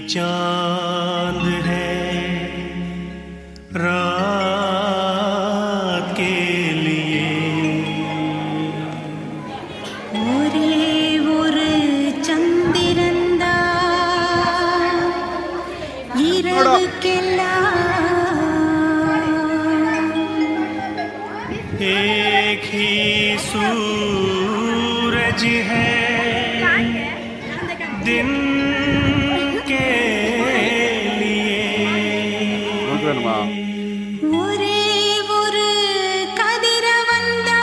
चांद है रात के लिए ஒரே ஒரு சந்திரந்தா இரவுக்கெல்லாம் एक ही सूरज है दिन के लिए ஒரே ஒரு கதிரவன்தான்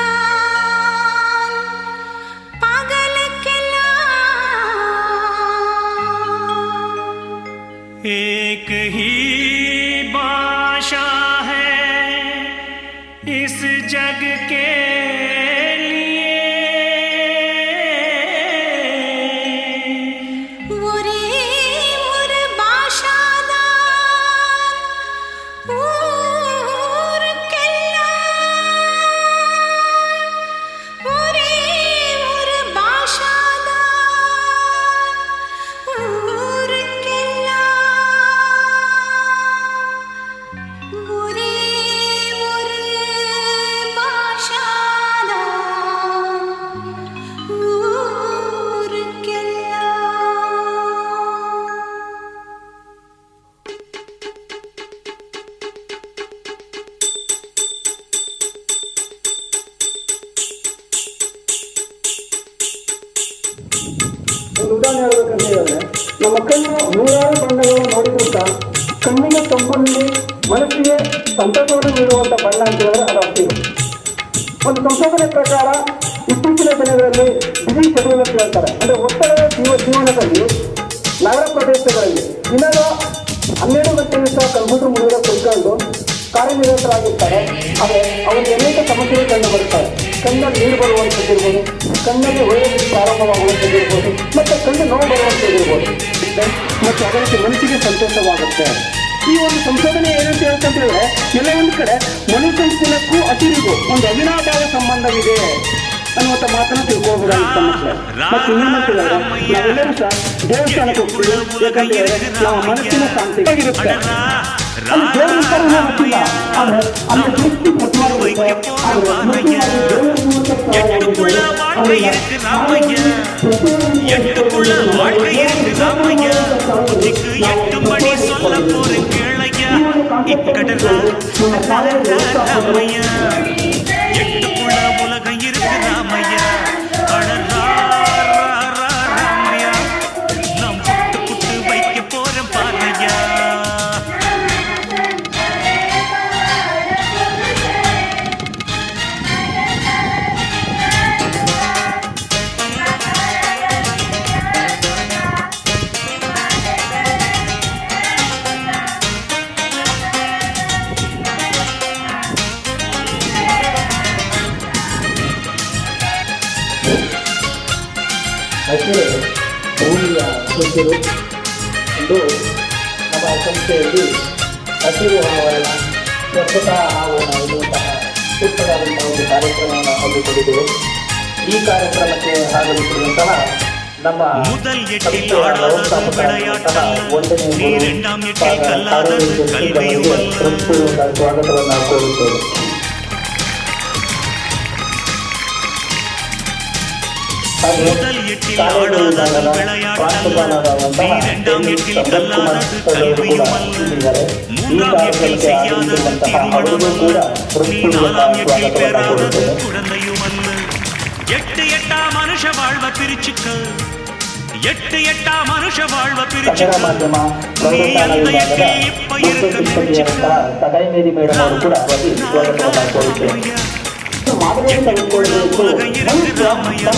பகலுக்கெல்லாம் एक ही भाषा है इस जग के लिए ஒரே ஒரு பாஷாதான் ஊருக்கெல்லாம் ஒரே ஒரு பாஷாதான் ஊருக்கெல்லாம் ஒரே ஒரு பாஷாதான் ಒಂದು ಉದಾಹರಣೆ ಹೇಳ್ಬೇಕಂತ ಹೇಳಿದ್ರೆ ನಮ್ಮ ಕಣ್ಣು ನೂರಾರು ಬಣ್ಣಗಳನ್ನು ನೋಡಿರುತ್ತಾ ಕಣ್ಣಿನ ತಂಪಲ್ಲಿ ಮನಸ್ಸಿಗೆ ಸಂತಸವನ್ನು ನೀಡುವಂಥ ಬಣ್ಣ ಅಂತ ಹೇಳಿದ್ರೆ ಅದು ಹಸಿರು. ಒಂದು ಸಂಶೋಧನೆ ಪ್ರಕಾರ ಇತ್ತೀಚಿನ ದಿನಗಳಲ್ಲಿ ಬಿಸಿ ಶೆಡ್ಯೂಲ್ ಅಂತ ಹೇಳ್ತಾರೆ, ಅಂದರೆ ಒತ್ತಡದ ಜೀವನದಲ್ಲಿ ನಗರ ಪ್ರದೇಶಗಳಲ್ಲಿ ದಿನದ 12 ಗಂಟೆಯೂ ಸಹ ಕಂಪ್ಯೂಟರ್ ಮುಂದೆ ಕುತ್ಕೊಂಡು ಕಾರ್ಯನಿರತರಾಗಿರ್ತಾರೆ. ಆದರೆ ಅವರಿಗೆ ಅನೇಕ ಸಮಸ್ಯೆಗಳು ಕಂಡು ಬರುತ್ತವೆ. ಕಣ್ಣಲ್ಲಿ ನೀರು ಬರುವಂಥದ್ದಿರ್ಬೋದು, ಕಣ್ಣಲ್ಲಿ ಒಳ್ಳೆಯ ಪ್ರಾರಂಭವಾಗುವಂಥದ್ದಿರ್ಬೋದು, ಮತ್ತು ಕಣ್ಣು ನೋವು ಬರುವಂಥದ್ದಿರ್ಬೋದು, ಮತ್ತು ಅದಕ್ಕೆ ಮನಸ್ಸಿಗೆ ಸಂತೋಷವಾಗುತ್ತೆ. ಈ ಒಂದು ಸಂಶೋಧನೆ ಏನಂತ ಹೇಳ್ತಂತೇಳಿದ್ರೆ ಎಲ್ಲ ಒಂದು ಕಡೆ ಮನುಸಂಕುಲಕ್ಕೂ ಹಸಿರಿಗೂ ಒಂದು ಅವಿನಾಭಾವ ಸಂಬಂಧವಿದೆ ಅನ್ನುವಂಥ ಮಾತನ್ನು ತಿಳ್ಕೊಳ್ಬಹುದಾಗಿತ್ತು ಮಕ್ಕಳೇ. ಮತ್ತು ಇನ್ನೊಂದು ಹೇಳಿದ್ರೆ ನಾವೆಲ್ಲರೂ ಸಹ ದೇವಸ್ಥಾನಕ್ಕೆ ಹೋಗ್ತೀವಿ, ಯಾಕಂತ ಹೇಳಿದ್ರೆ ನಾವು ಮನಸ್ಸಿನ ಶಾಂತಿಯಾಗಿರುತ್ತೆ. ಅಲ್ಲಿ ದೇವರ ಕರ್ಮ ಹಾಕಿಲ್ಲ, ಆದರೆ ಅಲ್ಲಿ ದೃಷ್ಟಿ ಪ್ರತಿಮಾಡಿರುತ್ತೆ. எட்டுக்குள்ள வாழ்க்கை இருக்கு ராமையா, எட்டுக்குள்ள வாழ்க்கை இருக்கு ராமையா, புத்திக்கு 8 மணி சொல்ல போறேன் கேளையா, இக்கடலா ராமையா, எட்டுக்குள்ள உலகம் இருக்கு ராமையா, அழறா ராமையா, நாம் புட்டு புட்டு வைக்க போறேன் பாறையா. ಹಸಿರು ಭೂಮಿಯ ಹಸಿರು ಎಂದು ನಮ್ಮ ಸಂಸ್ಥೆಯಲ್ಲಿ ಹಸಿರು ಆವರಣ ಸ್ವಚ್ಛತಾ ಆವರಣ ಎನ್ನುವಂತಹ ಪುಟ್ಟದಾದಂತಹ ಒಂದು ಕಾರ್ಯಕ್ರಮವನ್ನು ಹಮ್ಮಿಕೊಂಡಿದ್ದೇವೆ. ಈ ಕಾರ್ಯಕ್ರಮಕ್ಕೆ ಆಗಮಿಸಿರುವಂತಹ ನಮ್ಮ முதல் எட்டில் ஆடாதது விளையாட்டல்ல, நீ இரண்டாம் எட்டில் கல்லாதது கல்வியுமல்ல. ಸ್ವಾಗತವನ್ನು ಕೋರುತ್ತೇವೆ. முதல் எட்டில் ஆடாதது விளையாட்டல்ல, நீ இரண்டாம் எட்டில் கல்லாதது கல்வியுமல்ல, மூன்றாம் எட்டில் செய்யாதது திருமணமல்ல, நீ நாலாம் எட்டில் பெறாதது குழந்தையுமல்ல. எட்டு எட்டா மனுஷ வாழ்வ பிரிச்சுக்க, எட்டு எட்டா மனுஷ வாழ்வ பிரிச்சுக்க, நீ அந்த எட்டில் இப்ப இருக்க நினைச்சுக்க. உலகம் இருக்கு ராமையா,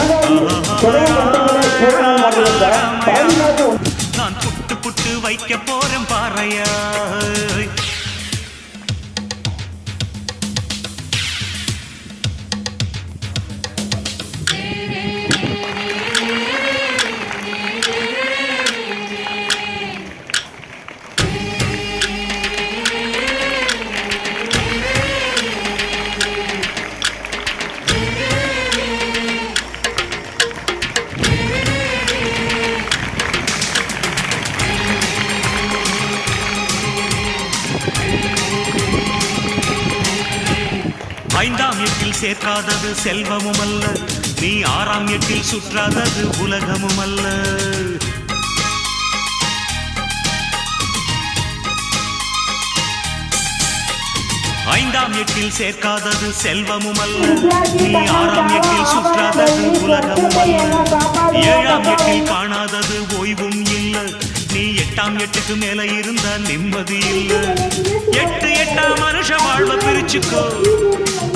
நான் புட்டு புட்டு வைக்க போறேன் பாறையா. எட்டில் சேர்க்காதது செல்வமும் அல்ல, நீ 6ஆம் எட்டில் சுற்றாதது உலகமும் அல்ல. 5ஆம் எட்டில் சேர்க்காதது செல்வமும் அல்ல, நீ 6ஆம் எட்டில் சுற்றாதது உலகமும் அல்ல. 7ஆம் எட்டில் காணாதது ஓய்வும் இல்ல, நீ 8ஆம் எட்டுக்கு மேல இருந்த நிம்மதி இல்ல. 8 8 மனுஷ வாழ்வ பிரிச்சுக்கோ,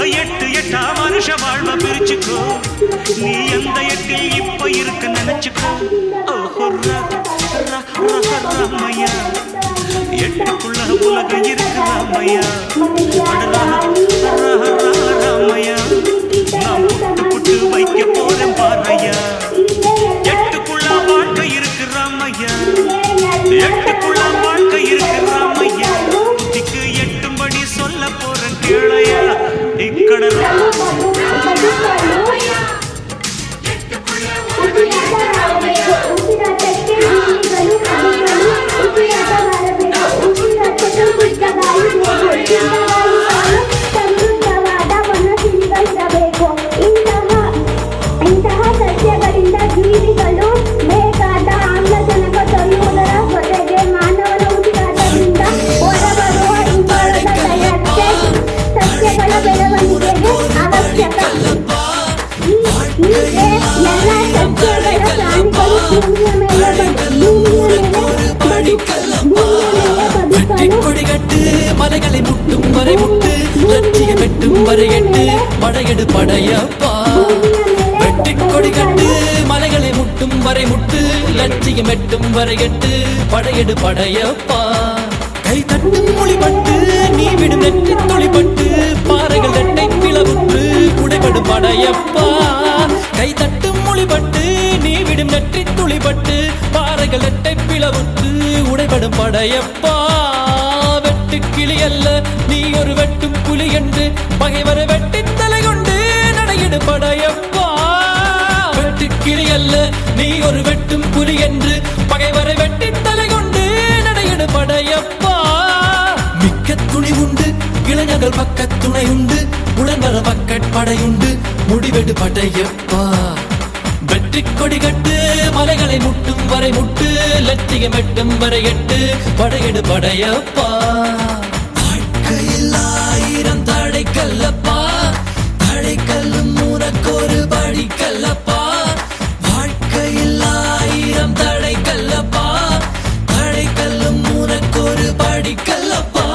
8 8 மனுஷ வாழ்வ பிரிச்சுக்கோ, நீ எந்த எட்டில் இப்ப இருக்க நினைச்சுக்கோ. ராமையா, 8க்குள்ள உலகம் இருக்கு ராமையா. ராமையா, நான் புட்டு புட்டு வைக்க போறேன் பாரையா. 8க்குள்ள வாழ்க்கை இருக்கு ராமையா, 8க்குள்ள வாழ்க்கை இருக்கு ராமையா. இதுக்கு 8படி சொல்ல போறேன் கேளையா. இக்கடல் ಇಂತಹ ಸಸ್ಯಗಳಿಂದ ಜೀವಿಗಳು ಬೇಕಾದ ಆಮ್ಲಜನಕ ದೊರೆಯುವುದರ ಜೊತೆಗೆ ಮಾನವನ ಉಸಿರಾಟದಿಂದ ಹೊರಬರುವ ಇಂಗಾಲದ ತಯಾರಿಕೆ ಸಸ್ಯಗಳ ಬೆಳವಣಿಗೆಗೆ ಅವಶ್ಯಕ. ಹೀಗೆ ಎಲ್ಲ ಸಸ್ಯಗಳ ಪ್ರಾಣಿಗಳು ಭೂಮಿಯ ಮೇಲೆ கொடிகட்டு மலைகளை முட்டும் வரை முட்டு, லட்சியம் வெட்டும் வரை எட்டு, படையெடு படையப்பா. வெட்டி கொடிகட்டு மலைகளை முட்டும் வரை முட்டு, லட்சியம் வெட்டும் வரை எட்டு, படையெடு படையப்பா. கை தட்டும் மொழிபட்டு நீ விடும் நெற்றி தொழிபட்டு, பாறைகள் ரெட்டை பிளவுற்று உடைபடும் படையப்பா. கை தட்டும் மொழிபட்டு நீ விடும் நெற்றி துளிபட்டு, பாறைகள் ரெட்டை பிளவுற்று உடைபடும் படையப்பா. வெட்டு கிளி அல்ல நீ ஒரு வெட்டும் புலி என்று, பகைவரை வெட்டி தலை கொண்டு நடையிடு படையப்பா. வெட்டு கிளி அல்ல நீ ஒரு வெட்டும் புலி என்று, பகைவரை வெட்டி தலை கொண்டு நடையிடு படையப்பா. மிக்க துணி உண்டு இளைஞர்கள் பக்க துணை உண்டு, உடன்வர பக்கட்படையுண்டு முடிவெடு படையப்பா. வெற்றி கொடிகட்டு மலைகளை முட்டும் வரை முட்டு, லட்சியம் எட்டும் வரை எட்டு, படையெடு படையப்பா. வாழ்க்கையில் 1000 தடை கல்லப்பா, தடை கல்லும் உனக்கொரு படி கல்லப்பா. வாழ்க்கையில் 1000 தடை கல்லப்பா, தடை கல்லும் உனக்கொரு படி கல்லப்பா.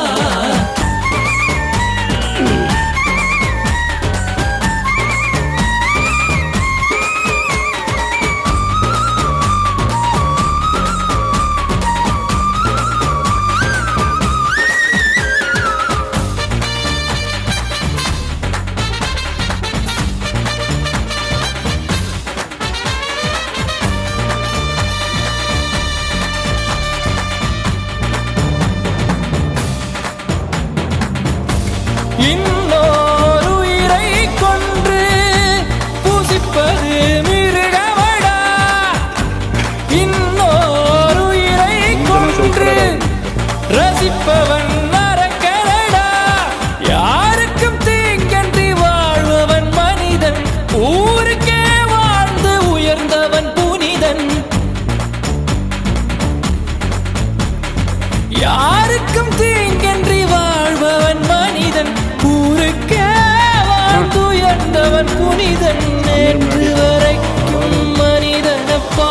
இன்னொரு உயிரை கொன்று பூசிப்பது மிருகமடா, இன்னொரு உயிரை கொன்று ரசிப்பவன் நரக்கரடா. யாருக்கும் தீங்கன்றி வாழ்பவன் மனிதன், ஊருக்கே வாழ்ந்து உயர்ந்தவன் புனிதன். யாருக்கும் தீங்கன்றி வாழ்பவன் மனிதன், ஊருக்கே வாழ்ந்துயர்ந்தவன் புனிதன். நேற்று வரைக்கும் மனிதனப்பா,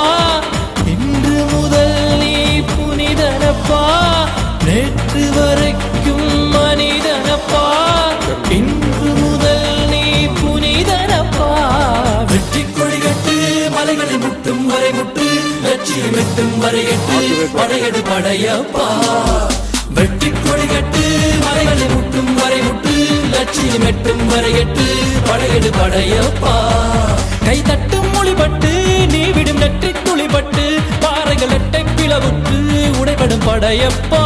இன்று முதல் நீ புனிதனப்பா. நேற்று வரைக்கும் மனிதனப்பா, இன்று முதல் நீ புனிதனப்பா. வெற்றி கொடிகட்டு மலைகளை முட்டும் வரை முட்டு, லட்சியம் எட்டும் வரை எட்டு, படையெடு படையப்பா. வெட்டி கொடிகட்டு மலைகளை முட்டும் வரை முட்டு, லட்சியம் எட்டும் வரை எட்டு, படையெடு படையப்பா. கை தட்டும் மொழிபட்டு நீ விடும் நெற்றி துளிபட்டு, பாறைகள் எட்டை பிளவுற்று உடைபடும் படையப்பா.